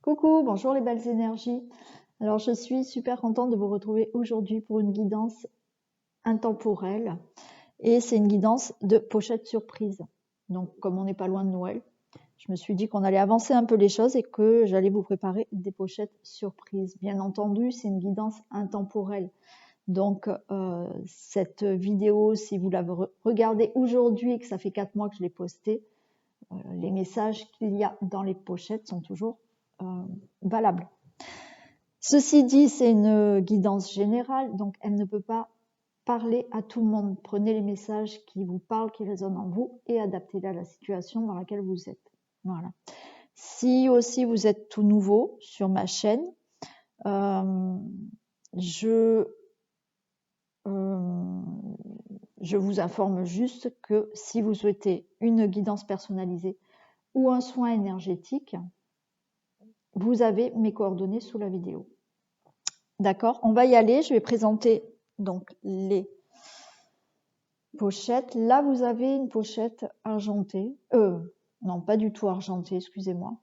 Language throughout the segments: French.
Coucou, bonjour les belles énergies. Alors je suis super contente de vous retrouver aujourd'hui pour une guidance intemporelle et c'est une guidance de pochette surprise. Donc comme on n'est pas loin de Noël, je me suis dit qu'on allait avancer un peu les choses et que j'allais vous préparer des pochettes surprises. Bien entendu, c'est une guidance intemporelle. Donc cette vidéo, si vous la regardez aujourd'hui et que ça fait 4 mois que je l'ai postée, les messages qu'il y a dans les pochettes sont toujours valables. Ceci dit, c'est une guidance générale, donc elle ne peut pas parler à tout le monde. Prenez les messages qui vous parlent, qui résonnent en vous et adaptez-les à la situation dans laquelle vous êtes. Voilà. Si aussi vous êtes tout nouveau sur ma chaîne, je vous informe juste que si vous souhaitez une guidance personnalisée ou un soin énergétique, vous avez mes coordonnées sous la vidéo. D'accord, on va y aller. Je vais présenter donc les pochettes. Là, vous avez une pochette argentée. Non, pas du tout argentée, excusez-moi.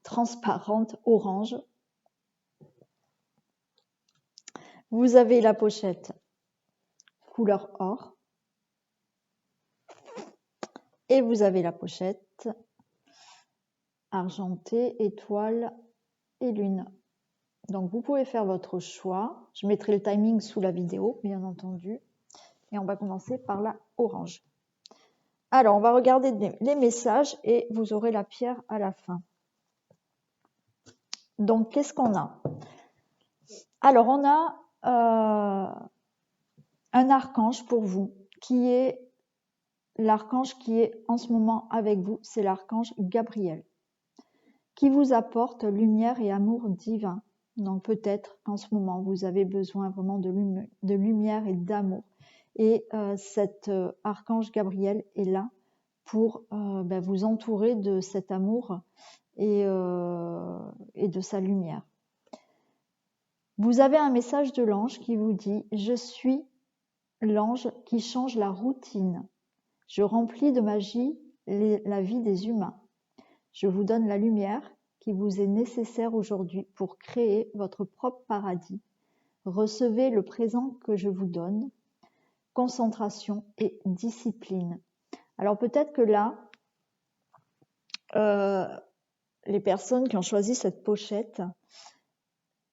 Transparente, orange. Vous avez la pochette couleur or. Et vous avez la pochette argentée, étoile et lune. Donc, vous pouvez faire votre choix. Je mettrai le timing sous la vidéo, bien entendu. Et on va commencer par la orange. Alors, on va regarder les messages et vous aurez la pierre à la fin. Donc, qu'est-ce qu'on a? Alors, on a un archange pour vous, qui est l'archange qui est en ce moment avec vous, c'est l'archange Gabriel, qui vous apporte lumière et amour divin. Donc, peut-être qu'en ce moment, vous avez besoin vraiment de lumière et d'amour. Et cet archange Gabriel est là pour vous entourer de cet amour et de sa lumière. Vous avez un message de l'ange qui vous dit « Je suis l'ange qui change la routine. Je remplis de magie la vie des humains. Je vous donne la lumière qui vous est nécessaire aujourd'hui pour créer votre propre paradis. Recevez le présent que je vous donne. Concentration et discipline. » Alors peut-être que là, les personnes qui ont choisi cette pochette,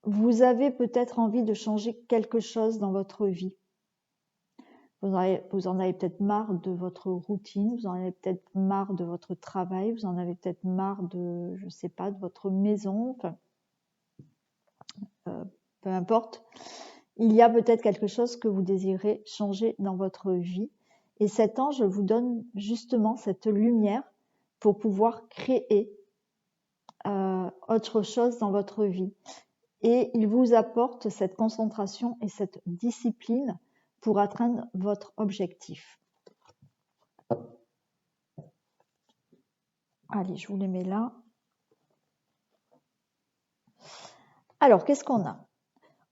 vous avez peut-être envie de changer quelque chose dans votre vie. Vous en avez peut-être marre de votre routine, vous en avez peut-être marre de votre travail, vous en avez peut-être marre de, je sais pas, de votre maison, enfin, peu importe. Il y a peut-être quelque chose que vous désirez changer dans votre vie. Et cet ange vous donne justement cette lumière pour pouvoir créer autre chose dans votre vie. Et il vous apporte cette concentration et cette discipline pour atteindre votre objectif. Allez, je vous les mets là. Alors, qu'est-ce qu'on a?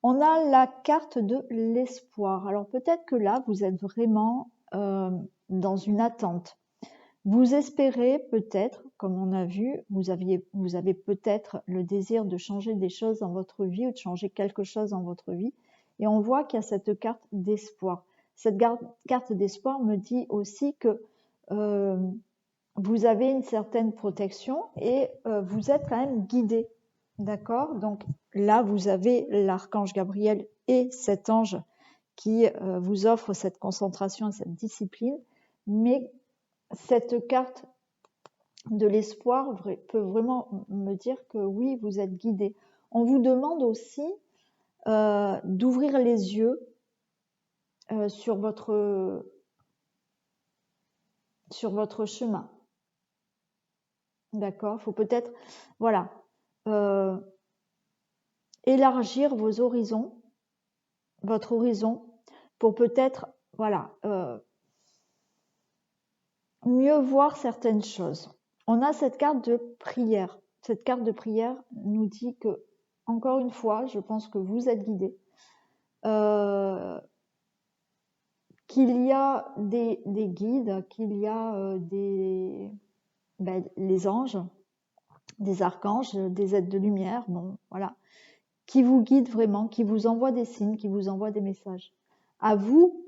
On a la carte de l'espoir. Alors, peut-être que là, vous êtes vraiment dans une attente. Vous espérez peut-être, comme on a vu, vous avez peut-être le désir de changer des choses dans votre vie ou de changer quelque chose dans votre vie. Et on voit qu'il y a cette carte d'espoir. Cette carte d'espoir me dit aussi que vous avez une certaine protection et vous êtes quand même guidé. D'accord? Donc là, vous avez l'archange Gabriel et cet ange qui vous offre cette concentration et cette discipline. Mais cette carte de l'espoir peut vraiment me dire que oui, vous êtes guidé. On vous demande aussi d'ouvrir les yeux sur votre chemin. D'accord? Il faut peut-être, voilà, élargir vos horizons, votre horizon, pour peut-être, voilà, mieux voir certaines choses. On a cette carte de prière. Cette carte de prière nous dit que, encore une fois, je pense que vous êtes guidés, qu'il y a des guides, qu'il y a les anges des archanges, des êtres de lumière, bon, voilà, qui vous guident vraiment, qui vous envoient des signes, qui vous envoient des messages. À vous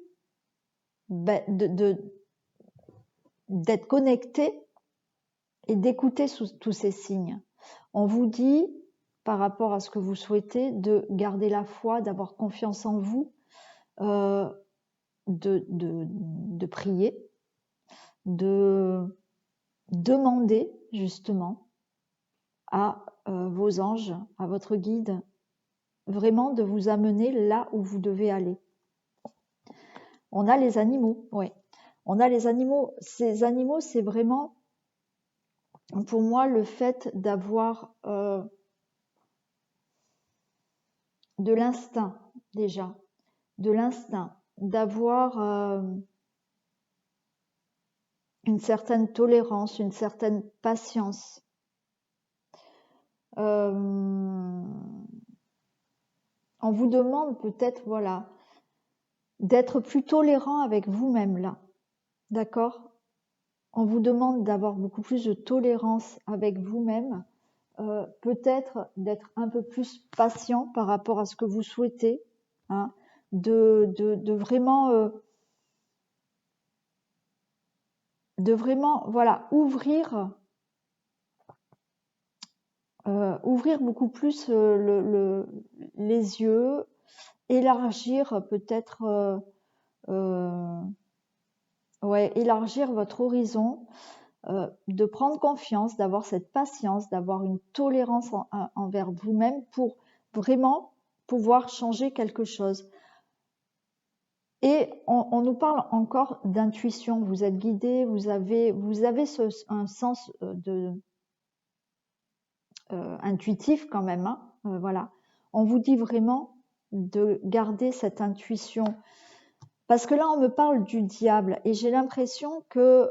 d'être connecté et d'écouter tous ces signes. On vous dit, par rapport à ce que vous souhaitez, de garder la foi, d'avoir confiance en vous, de prier, de demander justement à vos anges, à votre guide, vraiment de vous amener là où vous devez aller. On a les animaux, oui. On a les animaux. Ces animaux, c'est vraiment, pour moi, le fait d'avoir de l'instinct déjà, de l'instinct, d'avoir une certaine tolérance, une certaine patience. On vous demande peut-être, voilà, d'être plus tolérant avec vous-même là, d'accord? On vous demande d'avoir beaucoup plus de tolérance avec vous-même, peut-être d'être un peu plus patient par rapport à ce que vous souhaitez, hein, de vraiment voilà, ouvrir beaucoup plus les yeux, élargir peut-être élargir votre horizon, de prendre confiance, d'avoir cette patience, d'avoir une tolérance envers vous-même pour vraiment pouvoir changer quelque chose. Et on nous parle encore d'intuition. Vous êtes guidé, vous avez un sens intuitif quand même, hein, voilà. On vous dit vraiment de garder cette intuition. Parce que là, on me parle du diable et j'ai l'impression que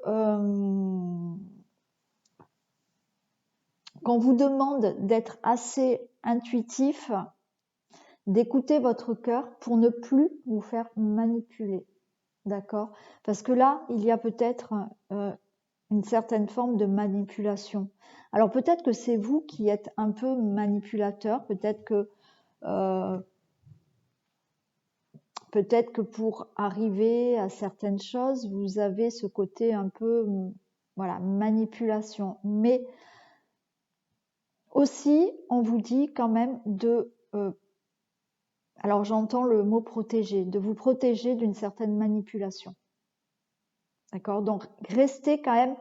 qu'on vous demande d'être assez intuitif, d'écouter votre cœur pour ne plus vous faire manipuler. D'accord? Parce que là, il y a peut-être une certaine forme de manipulation. Alors peut-être que c'est vous qui êtes un peu manipulateur, peut-être que pour arriver à certaines choses, vous avez ce côté un peu, voilà, manipulation. Mais aussi, on vous dit quand même alors j'entends le mot protéger, de vous protéger d'une certaine manipulation. D'accord? Donc, restez quand même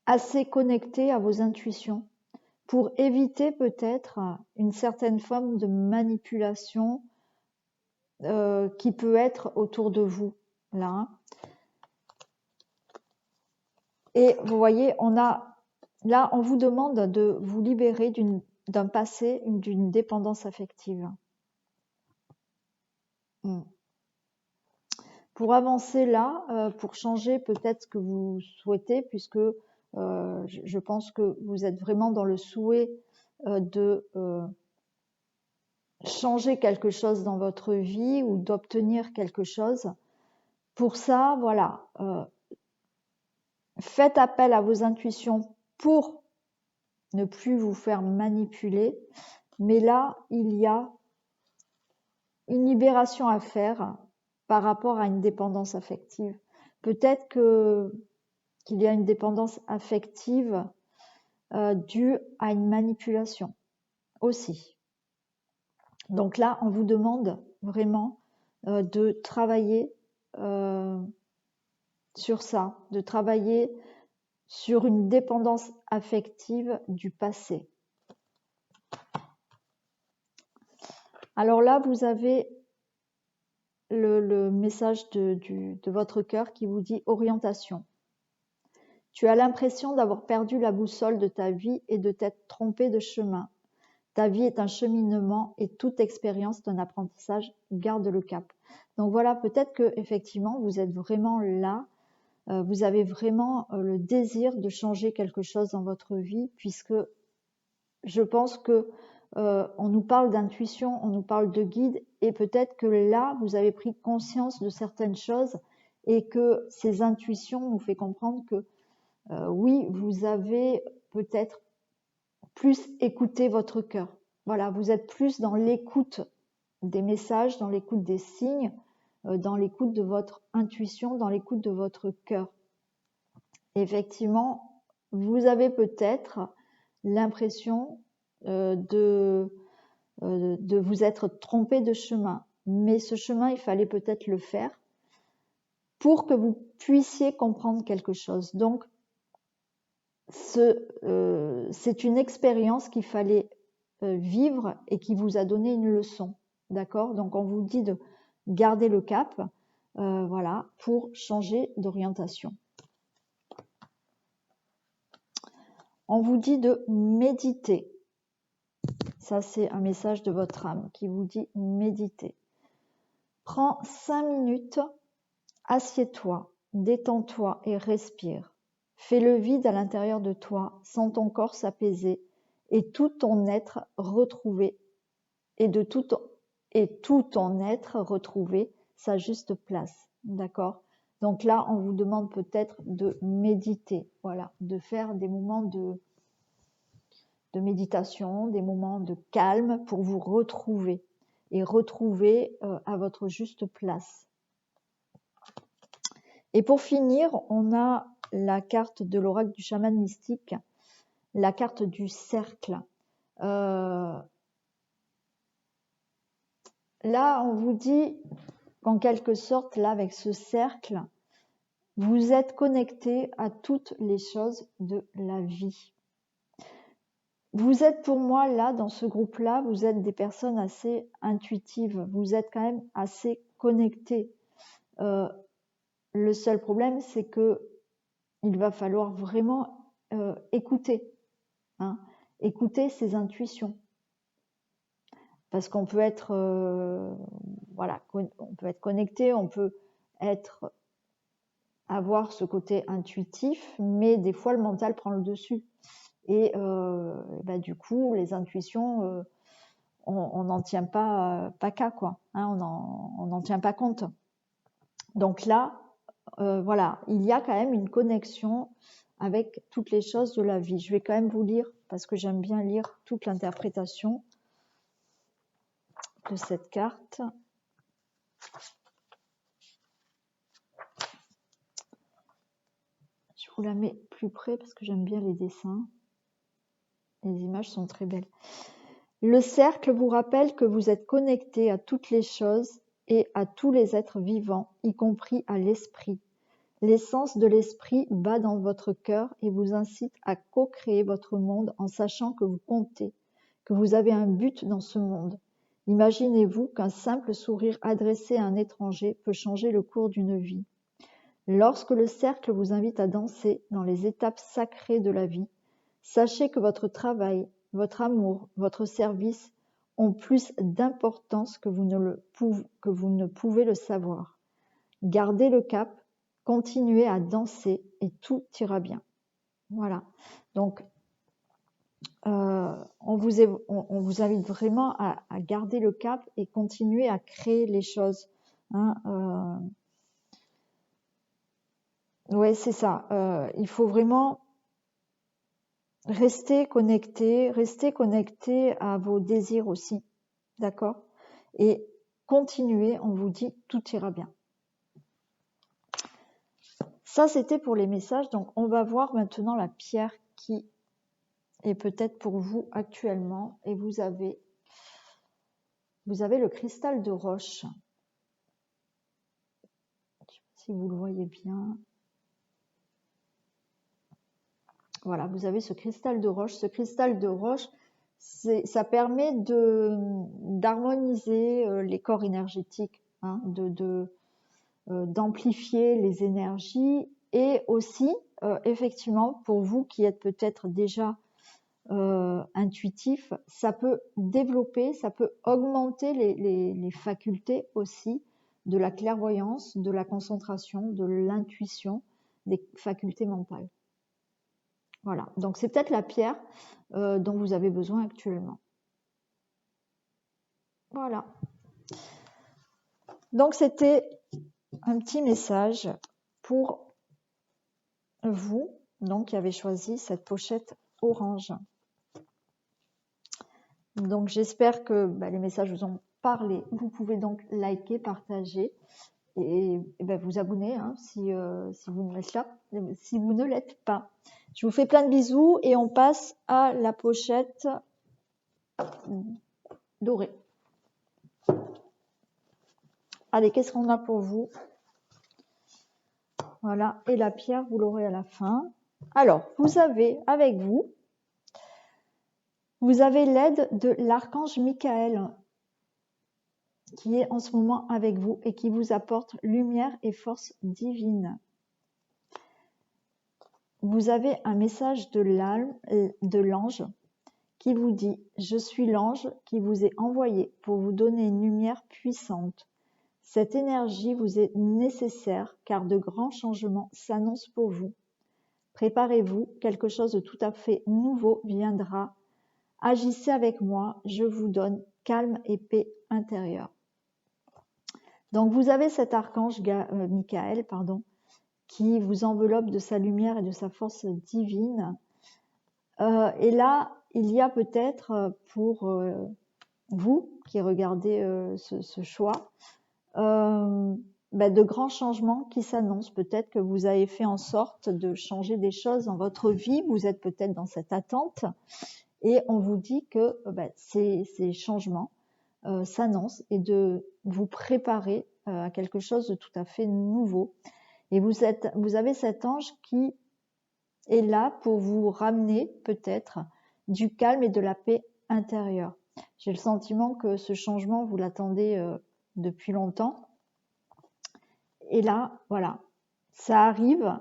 assez connecté à vos intuitions pour éviter peut-être une certaine forme de manipulation qui peut être autour de vous, là. Hein. Et vous voyez, là, on vous demande de vous libérer d'un passé, d'une dépendance affective. Pour avancer là, pour changer peut-être ce que vous souhaitez, puisque je pense que vous êtes vraiment dans le souhait de changer quelque chose dans votre vie ou d'obtenir quelque chose. Pour ça, voilà, faites appel à vos intuitions pour ne plus vous faire manipuler. Mais là, il y a une libération à faire par rapport à une dépendance affective. Peut-être qu'il y a une dépendance affective due à une manipulation aussi. Donc là, on vous demande vraiment de travailler sur ça, de travailler sur une dépendance affective du passé. Alors là, vous avez le message de votre cœur qui vous dit orientation. Tu as l'impression d'avoir perdu la boussole de ta vie et de t'être trompé de chemin. Ta vie est un cheminement et toute expérience est un apprentissage. Garde le cap. Donc voilà, peut-être que effectivement vous êtes vraiment là. Vous avez vraiment le désir de changer quelque chose dans votre vie, puisque je pense que on nous parle d'intuition, on nous parle de guide, et peut-être que là vous avez pris conscience de certaines choses et que ces intuitions nous fait comprendre que oui, vous avez peut-être plus écouter votre cœur. Voilà, vous êtes plus dans l'écoute des messages, dans l'écoute des signes, dans l'écoute de votre intuition, dans l'écoute de votre cœur. Effectivement, vous avez peut-être l'impression de vous être trompé de chemin, mais ce chemin, il fallait peut-être le faire pour que vous puissiez comprendre quelque chose. Donc, c'est une expérience qu'il fallait vivre et qui vous a donné une leçon. D'accord? Donc, on vous dit de garder le cap, voilà, pour changer d'orientation. On vous dit de méditer. Ça, c'est un message de votre âme qui vous dit méditer. Prends 5 minutes, assieds-toi, détends-toi et respire. Fais le vide à l'intérieur de toi, sens ton corps s'apaiser et tout ton être retrouver tout ton être retrouver sa juste place. D'accord? Donc là, on vous demande peut-être de méditer, voilà, de faire des moments de méditation, des moments de calme pour vous retrouver et retrouver à votre juste place. Et pour finir, on a la carte de l'oracle du chaman mystique, la carte du cercle. Là, on vous dit qu'en quelque sorte, là, avec ce cercle, vous êtes connecté à toutes les choses de la vie. Vous êtes pour moi, là, dans ce groupe-là, vous êtes des personnes assez intuitives. Vous êtes quand même assez connectés. Le seul problème, c'est que il va falloir vraiment écouter. Hein, écouter ses intuitions. Parce qu'on peut être, voilà, on peut être connecté, on peut avoir ce côté intuitif, mais des fois, le mental prend le dessus. Et du coup, les intuitions, on n'en tient pas qu'à, quoi. Hein, on n'en tient pas compte. Donc là, voilà, il y a quand même une connexion avec toutes les choses de la vie. Je vais quand même vous lire, parce que j'aime bien lire toute l'interprétation de cette carte. Je vous la mets plus près parce que j'aime bien les dessins. Les images sont très belles. Le cercle vous rappelle que vous êtes connecté à toutes les choses et à tous les êtres vivants, y compris à l'esprit. L'essence de l'esprit bat dans votre cœur et vous incite à co-créer votre monde en sachant que vous comptez, que vous avez un but dans ce monde. Imaginez-vous qu'un simple sourire adressé à un étranger peut changer le cours d'une vie. Lorsque le cercle vous invite à danser dans les étapes sacrées de la vie, sachez que votre travail, votre amour, votre service ont plus d'importance que vous ne pouvez le savoir. Gardez le cap, continuez à danser et tout ira bien. Voilà. Donc, on vous invite vraiment à garder le cap et continuer à créer les choses. Hein, ouais, c'est ça. Il faut vraiment rester connecté à vos désirs aussi. D'accord? Et continuez, on vous dit, tout ira bien. Ça, c'était pour les messages. Donc, on va voir maintenant la pierre qui est peut-être pour vous actuellement. Et vous avez le cristal de roche. Je ne sais pas si vous le voyez bien. Voilà, vous avez ce cristal de roche. Ce cristal de roche, ça permet d'harmoniser les corps énergétiques, hein, d'amplifier les énergies et aussi, effectivement, pour vous qui êtes peut-être déjà intuitif, ça peut développer, ça peut augmenter les facultés aussi de la clairvoyance, de la concentration, de l'intuition, des facultés mentales. Voilà, donc c'est peut-être la pierre dont vous avez besoin actuellement. Voilà. Donc c'était un petit message pour vous, donc qui avez choisi cette pochette orange. Donc j'espère que les messages vous ont parlé. Vous pouvez donc liker, partager et vous abonner si vous ne l'êtes pas. Je vous fais plein de bisous et on passe à la pochette dorée. Allez, qu'est-ce qu'on a pour vous? Voilà, et la pierre, vous l'aurez à la fin. Alors, vous avez avec vous l'aide de l'archange Michael qui est en ce moment avec vous et qui vous apporte lumière et force divine. Vous avez un message de l'ange qui vous dit « Je suis l'ange qui vous est envoyé pour vous donner une lumière puissante. Cette énergie vous est nécessaire car de grands changements s'annoncent pour vous. Préparez-vous, quelque chose de tout à fait nouveau viendra. Agissez avec moi, je vous donne calme et paix intérieure. » Donc vous avez cet archange Michael, qui vous enveloppe de sa lumière et de sa force divine. Et là, il y a peut-être pour vous qui regardez ce choix, de grands changements qui s'annoncent. Peut-être que vous avez fait en sorte de changer des choses dans votre vie. Vous êtes peut-être dans cette attente et on vous dit que ces changements s'annoncent et de vous préparer à quelque chose de tout à fait nouveau. Et vous avez cet ange qui est là pour vous ramener peut-être du calme et de la paix intérieure. J'ai le sentiment que ce changement, vous l'attendez depuis longtemps. Et là, voilà, ça arrive.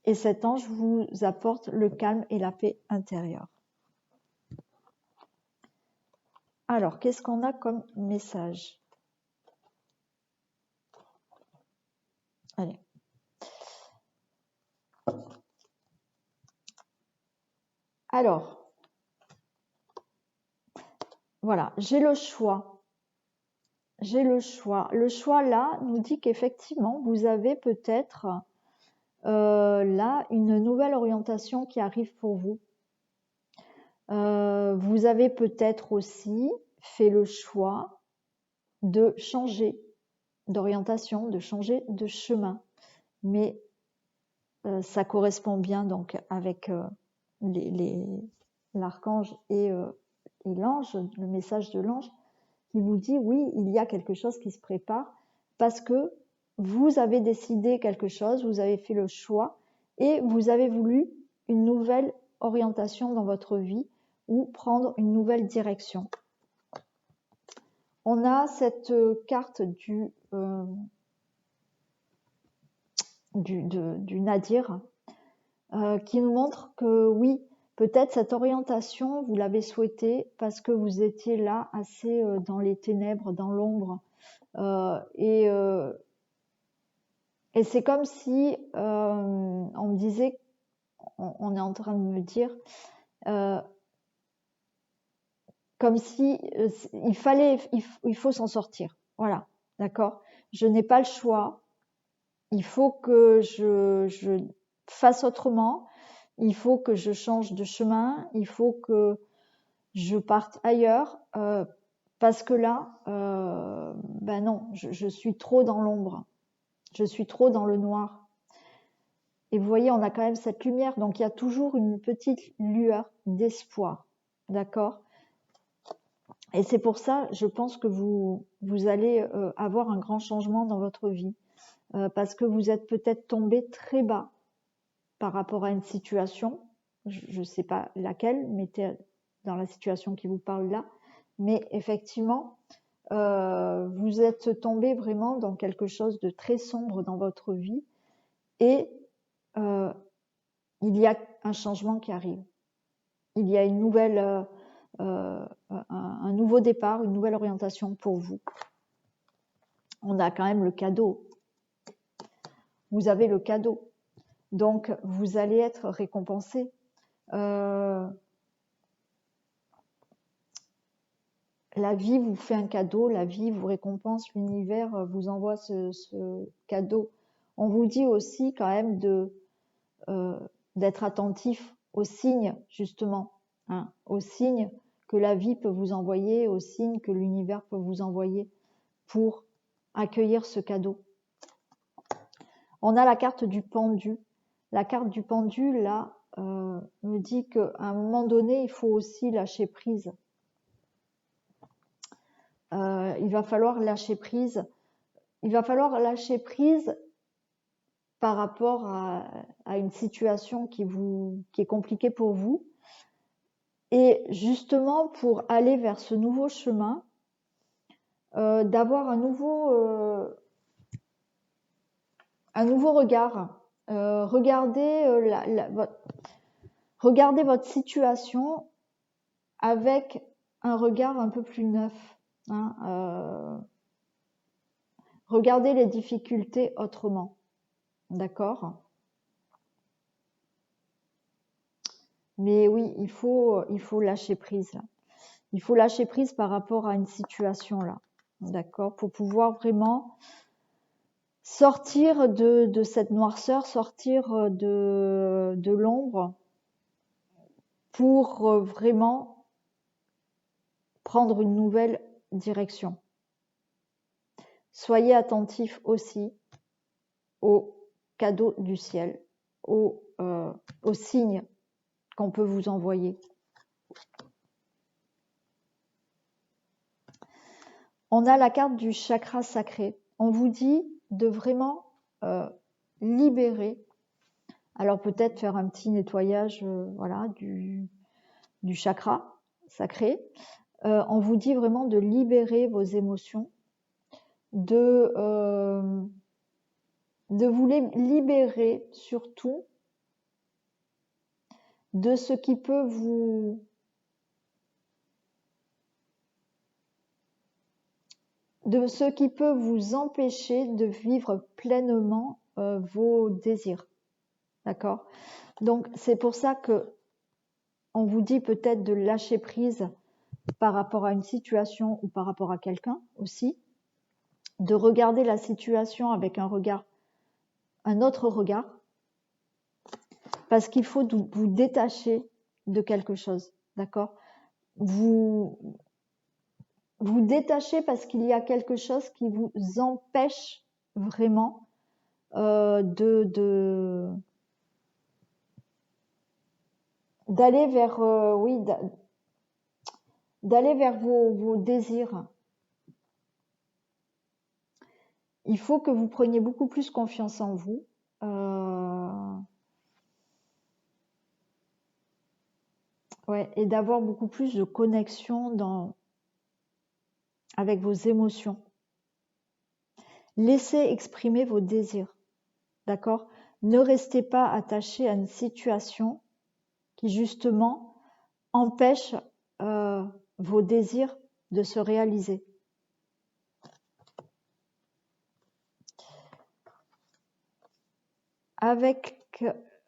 Et cet ange vous apporte le calme et la paix intérieure. Alors, qu'est-ce qu'on a comme message? Allez. Alors, voilà, j'ai le choix. J'ai le choix. Le choix là nous dit qu'effectivement, vous avez peut-être là une nouvelle orientation qui arrive pour vous. Vous avez peut-être aussi fait le choix de changer d'orientation, de changer de chemin. Mais ça correspond bien donc avec l'archange et l'ange, le message de l'ange qui vous dit oui, il y a quelque chose qui se prépare parce que vous avez décidé quelque chose, vous avez fait le choix et vous avez voulu une nouvelle orientation dans votre vie ou prendre une nouvelle direction. On a cette carte du Nadir qui nous montre que oui, peut-être cette orientation, vous l'avez souhaitée parce que vous étiez là assez dans les ténèbres, dans l'ombre. Et c'est comme si on me disait, on est en train de me dire, comme si il faut s'en sortir. Voilà, d'accord. Je n'ai pas le choix. Il faut que je fasse autrement. Il faut que je change de chemin. Il faut que je parte ailleurs parce que là, non, je suis trop dans l'ombre. Je suis trop dans le noir. Et vous voyez, on a quand même cette lumière. Donc, il y a toujours une petite lueur d'espoir. D'accord ? Et c'est pour ça, je pense que vous allez avoir un grand changement dans votre vie. Parce que vous êtes peut-être tombé très bas par rapport à une situation. Je ne sais pas laquelle, mettez dans la situation qui vous parle là. Mais effectivement, vous êtes tombé vraiment dans quelque chose de très sombre dans votre vie. Et il y a un changement qui arrive. Il y a une nouvelle, un nouveau départ, une nouvelle orientation pour vous. On a quand même le cadeau. Vous avez le cadeau. Donc, vous allez être récompensé. La vie vous fait un cadeau, la vie vous récompense, l'univers vous envoie ce cadeau. On vous dit aussi quand même d'être attentif aux signes, justement, hein, aux signes que la vie peut vous envoyer, aux signes que l'univers peut vous envoyer pour accueillir ce cadeau. On a la carte du pendu. La carte du pendu, là, me dit qu'à un moment donné, il faut aussi lâcher prise. Il va falloir lâcher prise. Il va falloir lâcher prise par rapport à une situation qui est compliquée pour vous. Et justement, pour aller vers ce nouveau chemin, d'avoir un nouveau regard. Regardez votre situation avec un regard un peu plus neuf. Hein, regardez les difficultés autrement. D'accord ? Mais oui, il faut lâcher prise là. Il faut lâcher prise par rapport à une situation là. D'accord ? Pour pouvoir vraiment sortir de cette noirceur, sortir de l'ombre pour vraiment prendre une nouvelle direction. Soyez attentifs aussi aux cadeaux du ciel, aux signes qu'on peut vous envoyer. On a la carte du chakra sacré. On vous dit de vraiment libérer. Alors peut-être faire un petit nettoyage voilà, du chakra sacré. On vous dit vraiment de libérer vos émotions, de vous libérer surtout de ce qui peut vous empêcher de vivre pleinement vos désirs. D'accord ? Donc c'est pour ça que on vous dit peut-être de lâcher prise par rapport à une situation ou par rapport à quelqu'un aussi, de regarder la situation avec un autre regard, parce qu'il faut vous détacher de quelque chose, d'accord ? Vous détachez parce qu'il y a quelque chose qui vous empêche vraiment d'aller vers d'aller vers vos désirs. Il faut que vous preniez beaucoup plus confiance en vous. Ouais, et d'avoir beaucoup plus de connexion avec vos émotions. Laissez exprimer vos désirs, d'accord ? Ne restez pas attaché à une situation qui justement empêche vos désirs de se réaliser. Avec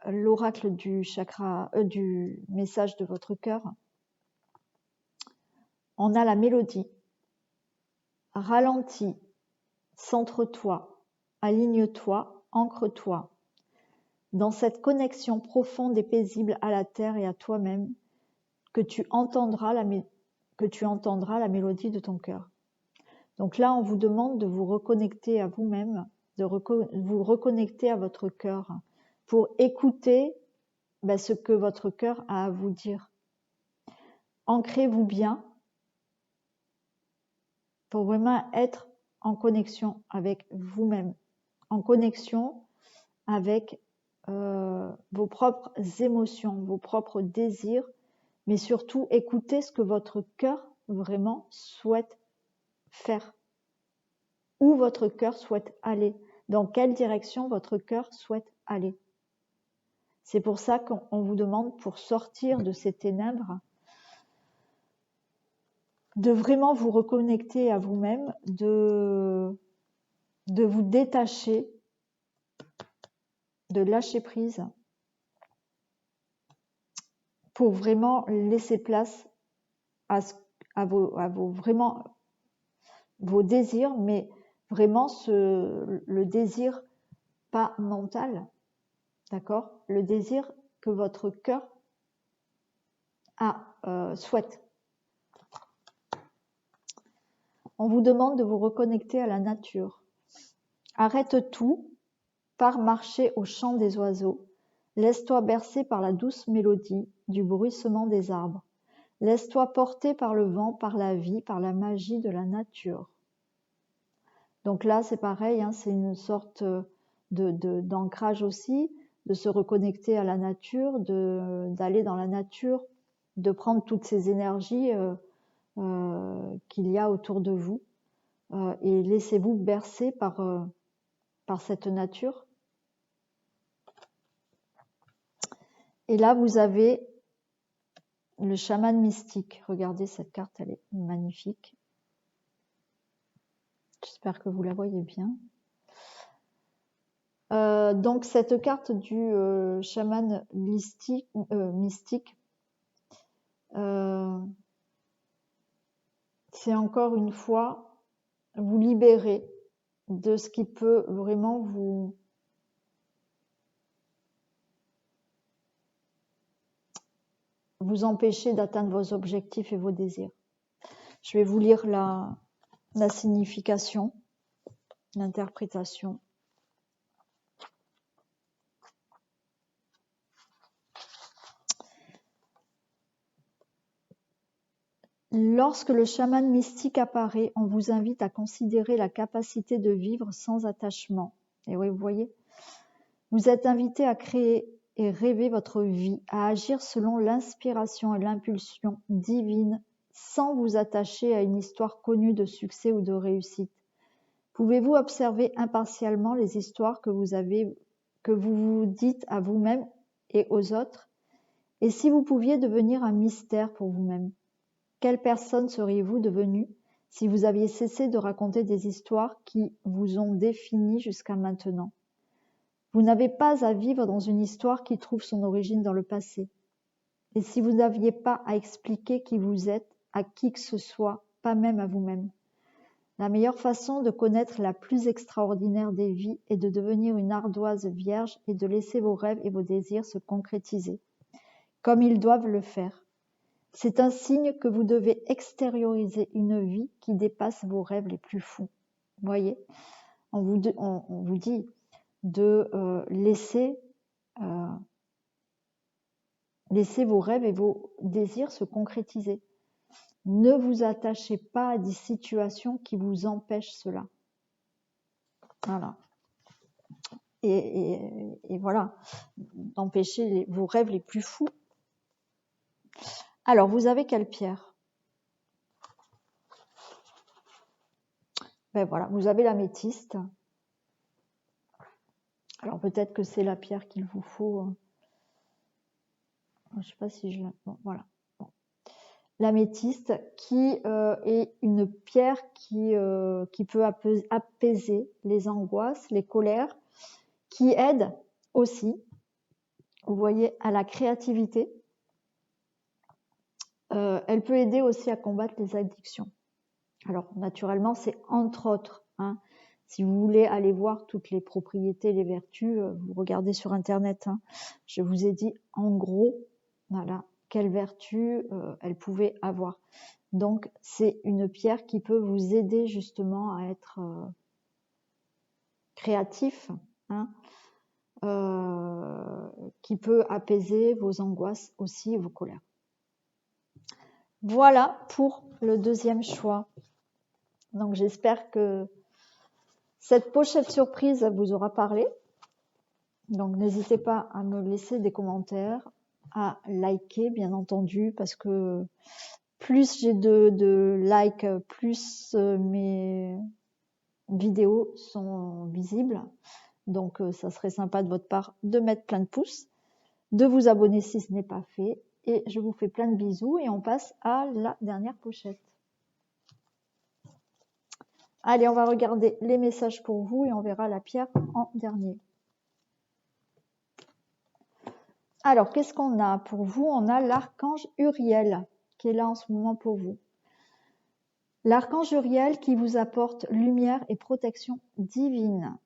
l'oracle du chakra, du message de votre cœur, on a la mélodie. Ralentis, centre-toi, aligne-toi, ancre-toi dans cette connexion profonde et paisible à la terre et à toi-même, que tu entendras la mélodie de ton cœur. Donc là, on vous demande de vous reconnecter à vous-même, de vous reconnecter à votre cœur pour écouter ce que votre cœur a à vous dire. Ancrez-vous bien pour vraiment être en connexion avec vous-même, en connexion avec vos propres émotions, vos propres désirs, mais surtout écoutez ce que votre cœur vraiment souhaite faire, où votre cœur souhaite aller, dans quelle direction votre cœur souhaite aller. C'est pour ça qu'on vous demande, pour sortir de ces ténèbres, de vraiment vous reconnecter à vous-même, de vous détacher, de lâcher prise, pour vraiment laisser place à vos désirs, mais vraiment le désir pas mental, d'accord ? Le désir que votre cœur souhaite. On vous demande de vous reconnecter à la nature. Arrête tout, pars marcher au chant des oiseaux. Laisse-toi bercer par la douce mélodie du bruissement des arbres. Laisse-toi porter par le vent, par la vie, par la magie de la nature. Donc là, c'est pareil, hein, c'est une sorte d'ancrage aussi, de se reconnecter à la nature, d'aller dans la nature, de prendre toutes ces énergies qu'il y a autour de vous et laissez-vous bercer par cette nature. Et là, vous avez le chaman mystique. Regardez cette carte, elle est magnifique. J'espère que vous la voyez bien. Donc cette carte du chaman mystique, c'est encore une fois vous libérer de ce qui peut vraiment vous empêcher d'atteindre vos objectifs et vos désirs. Je vais vous lire la signification, l'interprétation. Lorsque le chaman mystique apparaît, on vous invite à considérer la capacité de vivre sans attachement. Et oui, vous voyez, vous êtes invité à créer et rêver votre vie, à agir selon l'inspiration et l'impulsion divine sans vous attacher à une histoire connue de succès ou de réussite. Pouvez-vous observer impartialement les histoires que vous vous dites à vous-même et aux autres? Et si vous pouviez devenir un mystère pour vous-même? Quelle personne seriez-vous devenu si vous aviez cessé de raconter des histoires qui vous ont défini jusqu'à maintenant? Vous n'avez pas à vivre dans une histoire qui trouve son origine dans le passé. Et si vous n'aviez pas à expliquer qui vous êtes à qui que ce soit, pas même à vous-même? La meilleure façon de connaître la plus extraordinaire des vies est de devenir une ardoise vierge et de laisser vos rêves et vos désirs se concrétiser, comme ils doivent le faire. C'est un signe que vous devez extérioriser une vie qui dépasse vos rêves les plus fous. Vous voyez, on vous dit de laisser vos rêves et vos désirs se concrétiser. Ne vous attachez pas à des situations qui vous empêchent cela. Voilà. Et voilà, d'empêcher vos rêves les plus fous. Alors, vous avez quelle pierre? Ben voilà, vous avez l'améthyste. Alors, peut-être que c'est la pierre qu'il vous faut. Je ne sais pas si je la... Bon, voilà. Bon. L'améthyste qui est une pierre qui peut apaiser les angoisses, les colères, qui aide aussi, vous voyez, à la créativité. Elle peut aider aussi à combattre les addictions. Alors, naturellement, c'est entre autres. Hein. Si vous voulez aller voir toutes les propriétés, les vertus, vous regardez sur Internet. Hein. Je vous ai dit, en gros, voilà, quelles vertus elle pouvait avoir. Donc, c'est une pierre qui peut vous aider justement à être créatif, hein, qui peut apaiser vos angoisses aussi et vos colères. Voilà pour le deuxième choix. Donc j'espère que cette pochette surprise vous aura parlé. Donc n'hésitez pas à me laisser des commentaires, à liker bien entendu, parce que plus j'ai de likes, plus mes vidéos sont visibles. Donc ça serait sympa de votre part de mettre plein de pouces, de vous abonner si ce n'est pas fait. Et je vous fais plein de bisous et on passe à la dernière pochette. Allez, on va regarder les messages pour vous et on verra la pierre en dernier. Alors, qu'est-ce qu'on a pour vous? On a l'archange Uriel qui est là en ce moment pour vous. L'archange Uriel qui vous apporte lumière et protection divine.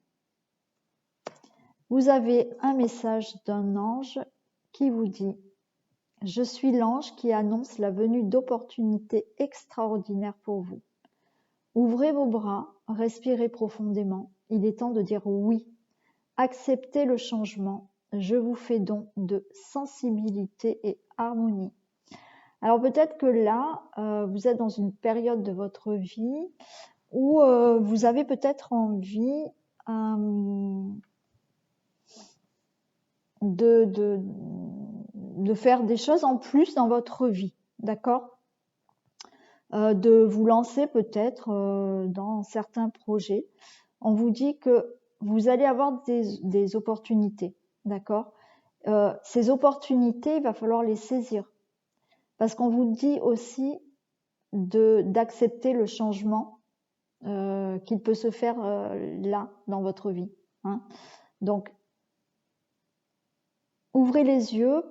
Vous avez un message d'un ange qui vous dit « Je suis l'ange qui annonce la venue d'opportunités extraordinaires pour vous. Ouvrez vos bras, respirez profondément. Il est temps de dire oui. Acceptez le changement. Je vous fais don de sensibilité et harmonie. » Alors peut-être que là, vous êtes dans une période de votre vie où vous avez peut-être envie de faire des choses en plus dans votre vie, d'accord? De vous lancer peut-être dans certains projets. On vous dit que vous allez avoir des opportunités, d'accord? Ces opportunités, il va falloir les saisir. Parce qu'on vous dit aussi d'accepter le changement qu'il peut se faire là, dans votre vie. Hein. Donc, ouvrez les yeux,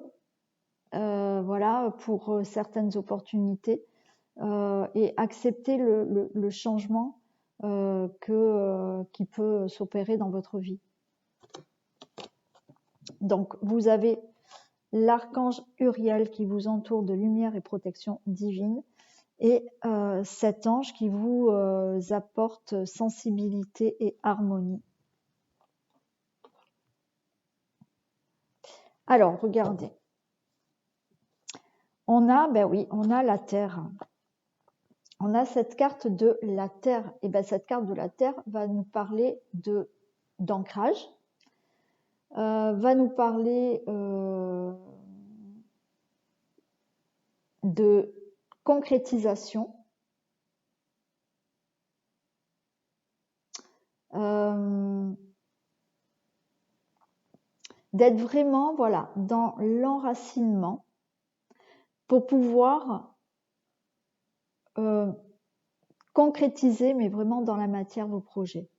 voilà, pour certaines opportunités et acceptez le changement qui peut s'opérer dans votre vie. Donc, vous avez l'archange Uriel qui vous entoure de lumière et protection divine et cet ange qui vous apporte sensibilité et harmonie. Alors, regardez. On a, ben oui, on a la Terre. On a cette carte de la Terre. Et ben cette carte de la Terre va nous parler d'ancrage, va nous parler de concrétisation, d'être vraiment, voilà, dans l'enracinement pour pouvoir concrétiser, mais vraiment dans la matière, vos projets.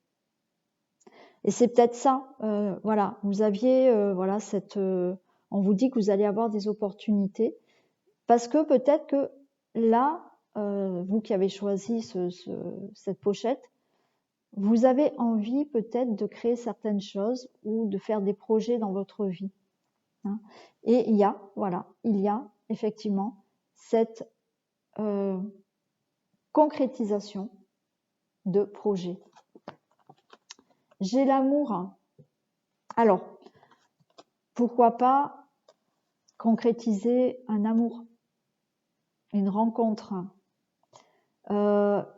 Et c'est peut-être ça, voilà, vous aviez, voilà, on vous dit que vous allez avoir des opportunités, parce que peut-être que là, vous qui avez choisi cette pochette, vous avez envie peut-être de créer certaines choses ou de faire des projets dans votre vie. Hein. Et il y a effectivement cette concrétisation de projets. J'ai l'amour. Alors, pourquoi pas concrétiser un amour, une rencontre,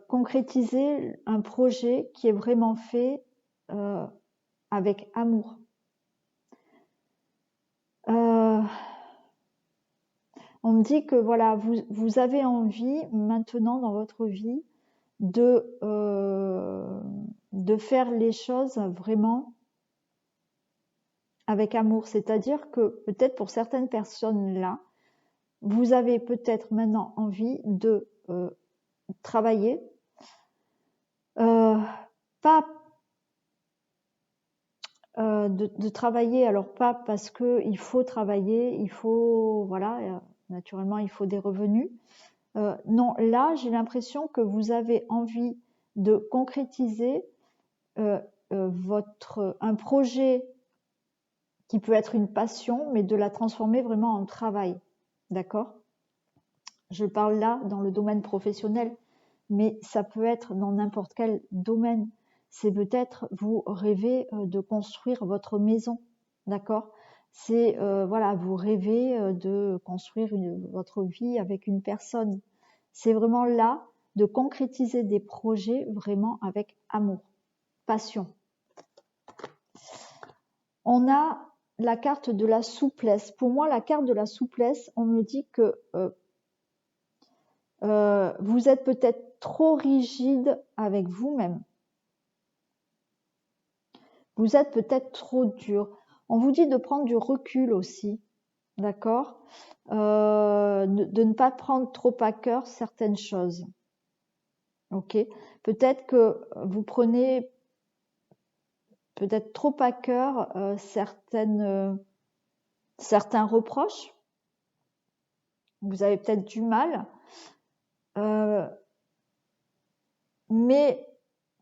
concrétiser un projet qui est vraiment fait avec amour. On me dit que voilà, vous avez envie maintenant dans votre vie de faire les choses vraiment avec amour. C'est-à-dire que peut-être pour certaines personnes là, vous avez peut-être maintenant envie de travailler, de travailler, alors pas parce que il faut travailler, il faut, voilà, naturellement il faut des revenus. Non, là j'ai l'impression que vous avez envie de concrétiser un projet qui peut être une passion, mais de la transformer vraiment en travail, d'accord? Je parle là dans le domaine professionnel, mais ça peut être dans n'importe quel domaine. C'est peut-être vous rêvez de construire votre maison, d'accord? C'est voilà, vous rêvez de construire votre vie avec une personne. C'est vraiment là de concrétiser des projets vraiment avec amour, passion. On a la carte de la souplesse. Pour moi, la carte de la souplesse, on me dit que vous êtes peut-être trop rigide avec vous-même. Vous êtes peut-être trop dur. On vous dit de prendre du recul aussi, d'accord, de ne pas prendre trop à cœur certaines choses. Ok. Peut-être que vous prenez peut-être trop à cœur certains reproches. Vous avez peut-être du mal. Mais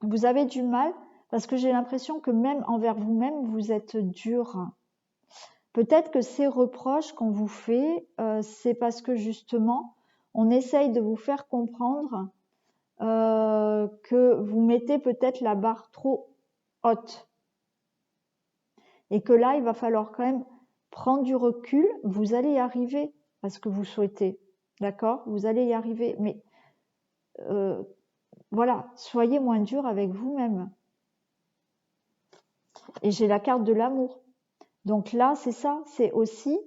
vous avez du mal parce que j'ai l'impression que même envers vous-même, vous êtes dur. Peut-être que ces reproches qu'on vous fait, c'est parce que justement, on essaye de vous faire comprendre que vous mettez peut-être la barre trop haute. Et que là, il va falloir quand même prendre du recul. Vous allez y arriver à ce que vous souhaitez. D'accord? Vous allez y arriver. Mais voilà, soyez moins dur avec vous-même. Et j'ai la carte de l'amour. Donc là, c'est ça. C'est aussi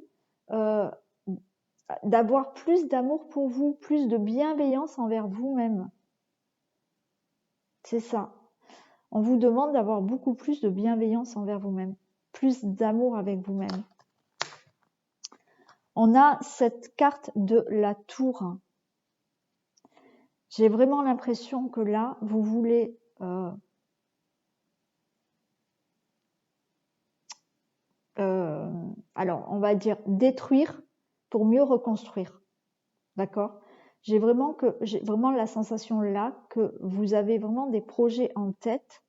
d'avoir plus d'amour pour vous, plus de bienveillance envers vous-même. C'est ça. On vous demande d'avoir beaucoup plus de bienveillance envers vous-même, plus d'amour avec vous-même. On a cette carte de la tour. J'ai vraiment l'impression que là, vous voulez alors, on va dire détruire pour mieux reconstruire. D'accord? J'ai vraiment la sensation là que vous avez vraiment des projets en tête.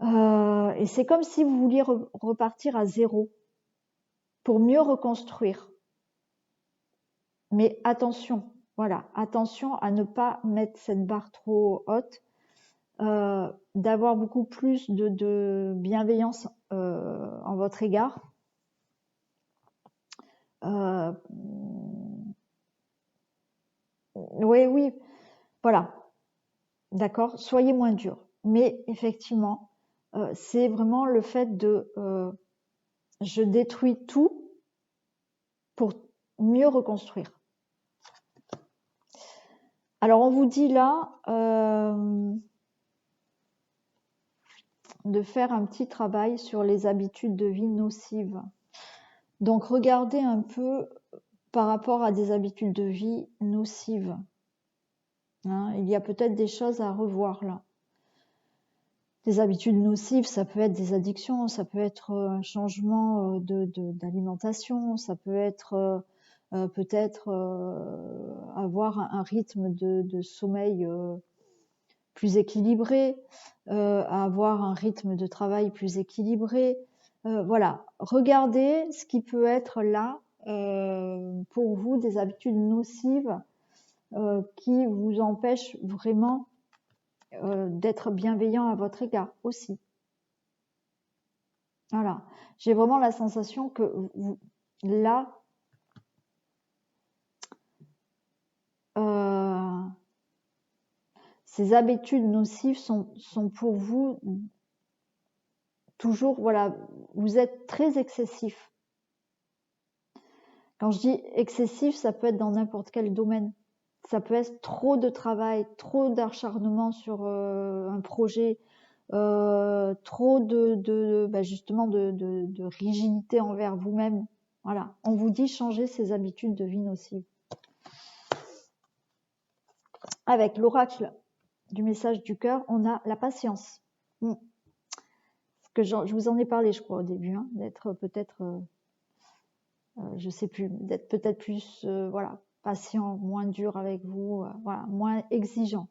Et c'est comme si vous vouliez repartir à zéro pour mieux reconstruire. Mais attention, voilà, attention à ne pas mettre cette barre trop haute, d'avoir beaucoup plus de bienveillance en votre égard. Oui, voilà, d'accord, soyez moins dur. Mais effectivement, c'est vraiment le fait de je détruis tout pour mieux reconstruire. Alors on vous dit là de faire un petit travail sur les habitudes de vie nocives. Donc regardez un peu par rapport à des habitudes de vie nocives. Hein, il y a peut-être des choses à revoir là. Des habitudes nocives, ça peut être des addictions, ça peut être un changement d'alimentation, ça peut être peut-être avoir un rythme de sommeil plus équilibré, avoir un rythme de travail plus équilibré. Voilà, regardez ce qui peut être là pour vous des habitudes nocives qui vous empêchent vraiment d'être bienveillant à votre égard aussi. Voilà, j'ai vraiment la sensation que vous, là, ces habitudes nocives sont pour vous toujours, voilà, vous êtes très excessif. Quand je dis excessif, ça peut être dans n'importe quel domaine. Ça peut être trop de travail, trop d'acharnement sur un projet, trop justement de rigidité envers vous-même. Voilà, on vous dit changer ces habitudes de vie nocives. Avec l'oracle du message du cœur, on a la patience. Que je vous en ai parlé, je crois, au début, hein, d'être peut-être, je sais plus, d'être peut-être plus, voilà, patient, moins dur avec vous, voilà, moins exigeant.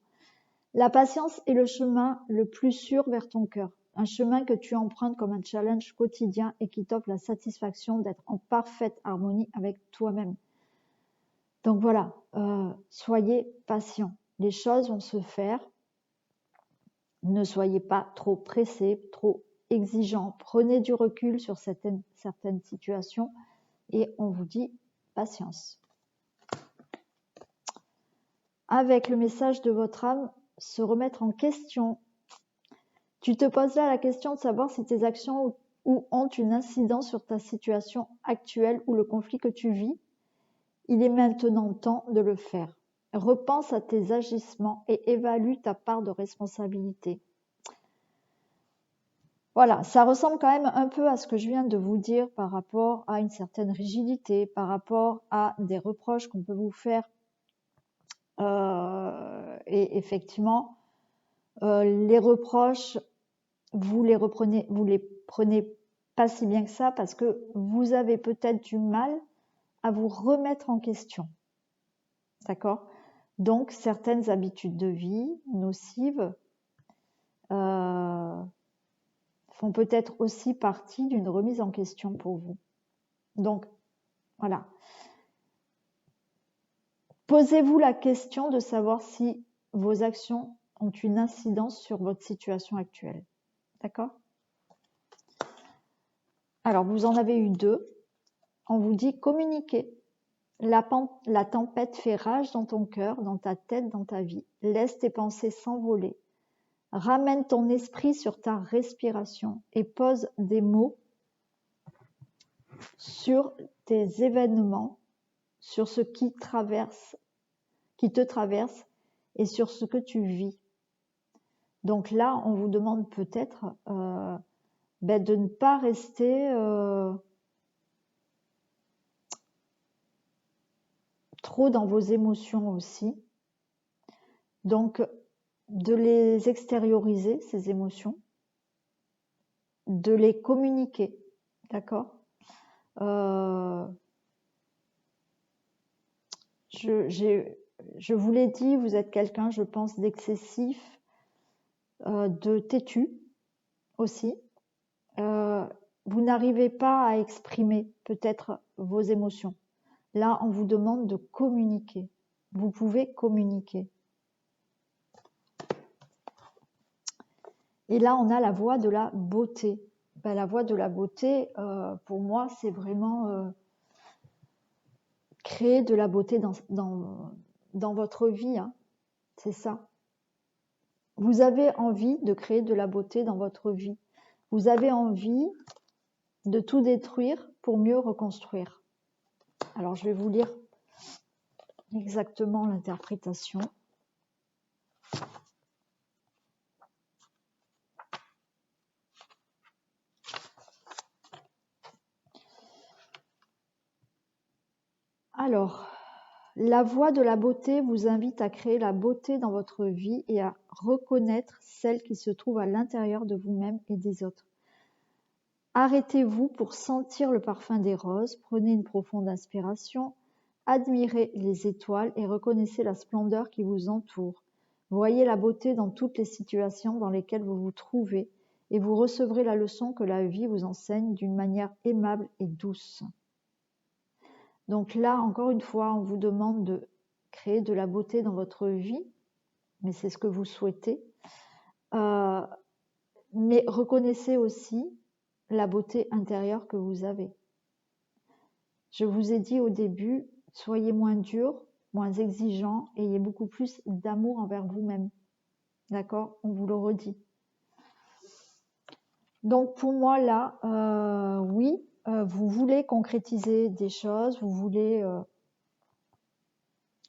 La patience est le chemin le plus sûr vers ton cœur, un chemin que tu empruntes comme un challenge quotidien et qui t'offre la satisfaction d'être en parfaite harmonie avec toi-même. Donc voilà, soyez patient. Les choses vont se faire. Ne soyez pas trop pressés, trop exigeants. Prenez du recul sur certaines situations et on vous dit patience. Avec le message de votre âme, se remettre en question. Tu te poses là la question de savoir si tes actions ont une incidence sur ta situation actuelle ou le conflit que tu vis. Il est maintenant temps de le faire. Repense à tes agissements et évalue ta part de responsabilité. Voilà, ça ressemble quand même un peu à ce que je viens de vous dire par rapport à une certaine rigidité, par rapport à des reproches qu'on peut vous faire. Et effectivement, les reproches, vous les prenez pas si bien que ça parce que vous avez peut-être du mal à vous remettre en question. D'accord? Donc, certaines habitudes de vie nocives font peut-être aussi partie d'une remise en question pour vous. Donc, voilà. Posez-vous la question de savoir si vos actions ont une incidence sur votre situation actuelle. D'accord? Alors, vous en avez eu 2. On vous dit communiquer. La tempête fait rage dans ton cœur, dans ta tête, dans ta vie. Laisse tes pensées s'envoler. Ramène ton esprit sur ta respiration et pose des mots sur tes événements, sur ce qui te traverse et sur ce que tu vis. Donc là, on vous demande peut-être de ne pas rester trop dans vos émotions aussi. Donc, de les extérioriser, ces émotions, de les communiquer, d'accord? Je vous l'ai dit, vous êtes quelqu'un, je pense, d'excessif, de têtu aussi. Vous n'arrivez pas à exprimer peut-être vos émotions. Là, on vous demande de communiquer. Vous pouvez communiquer. Et là, on a la voie de la beauté. La voie de la beauté, pour moi, c'est vraiment créer de la beauté dans votre vie. Hein. C'est ça. Vous avez envie de créer de la beauté dans votre vie. Vous avez envie de tout détruire pour mieux reconstruire. Alors, je vais vous lire exactement l'interprétation. Alors, la voie de la beauté vous invite à créer la beauté dans votre vie et à reconnaître celle qui se trouve à l'intérieur de vous-même et des autres. Arrêtez-vous pour sentir le parfum des roses, prenez une profonde inspiration, admirez les étoiles et reconnaissez la splendeur qui vous entoure. Voyez la beauté dans toutes les situations dans lesquelles vous vous trouvez et vous recevrez la leçon que la vie vous enseigne d'une manière aimable et douce. Donc là, encore une fois, on vous demande de créer de la beauté dans votre vie, mais c'est ce que vous souhaitez. Mais reconnaissez aussi la beauté intérieure que vous avez. Je vous ai dit au début, soyez moins dur, moins exigeant, ayez beaucoup plus d'amour envers vous-même. D'accord? On vous le redit. Donc pour moi là, oui, vous voulez concrétiser des choses, vous voulez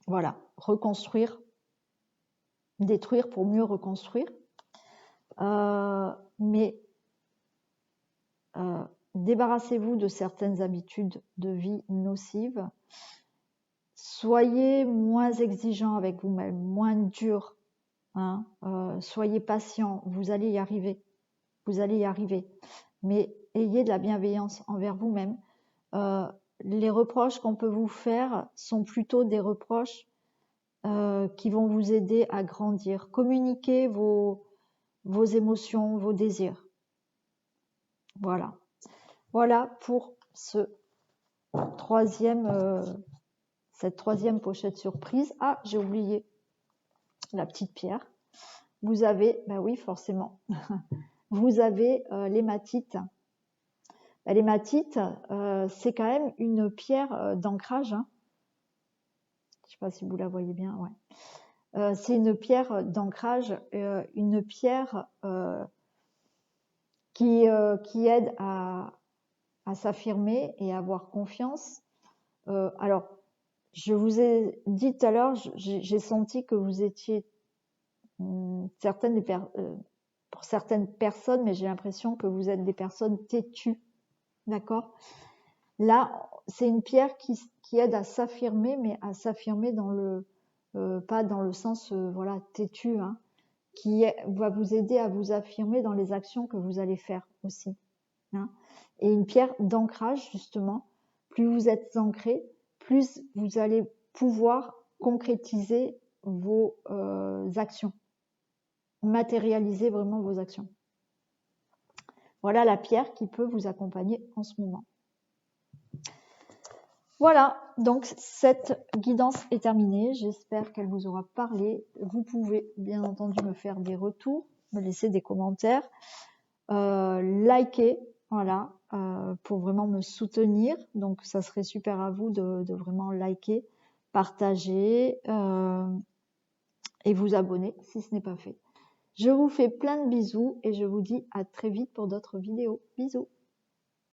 voilà, reconstruire, détruire pour mieux reconstruire. Mais débarrassez-vous de certaines habitudes de vie nocives. Soyez moins exigeant avec vous-même, moins dur. Hein, soyez patient, vous allez y arriver. Vous allez y arriver. Mais ayez de la bienveillance envers vous-même. Les reproches qu'on peut vous faire sont plutôt des reproches qui vont vous aider à grandir. Communiquez vos émotions, vos désirs. Voilà. Voilà pour cette troisième pochette surprise. Ah, j'ai oublié la petite pierre. Vous avez, ben oui, forcément, vous avez l'hématite. L'hématite, c'est quand même une pierre d'ancrage. Hein. Je ne sais pas si vous la voyez bien. Ouais. C'est une pierre d'ancrage, une pierre qui aide à s'affirmer et à avoir confiance. Alors, je vous ai dit tout à l'heure, j'ai senti que vous étiez pour certaines personnes, mais j'ai l'impression que vous êtes des personnes têtues. D'accord? Là, c'est une pierre qui aide à s'affirmer, mais à s'affirmer dans le pas dans le sens voilà têtu, hein, va vous aider à vous affirmer dans les actions que vous allez faire aussi. Hein. Et une pierre d'ancrage, justement, plus vous êtes ancré, plus vous allez pouvoir concrétiser vos actions, matérialiser vraiment vos actions. Voilà la pierre qui peut vous accompagner en ce moment. Voilà, donc cette guidance est terminée. J'espère qu'elle vous aura parlé. Vous pouvez bien entendu me faire des retours, me laisser des commentaires, liker, voilà, pour vraiment me soutenir. Donc ça serait super à vous de vraiment liker, partager et vous abonner si ce n'est pas fait. Je vous fais plein de bisous et je vous dis à très vite pour d'autres vidéos. Bisous!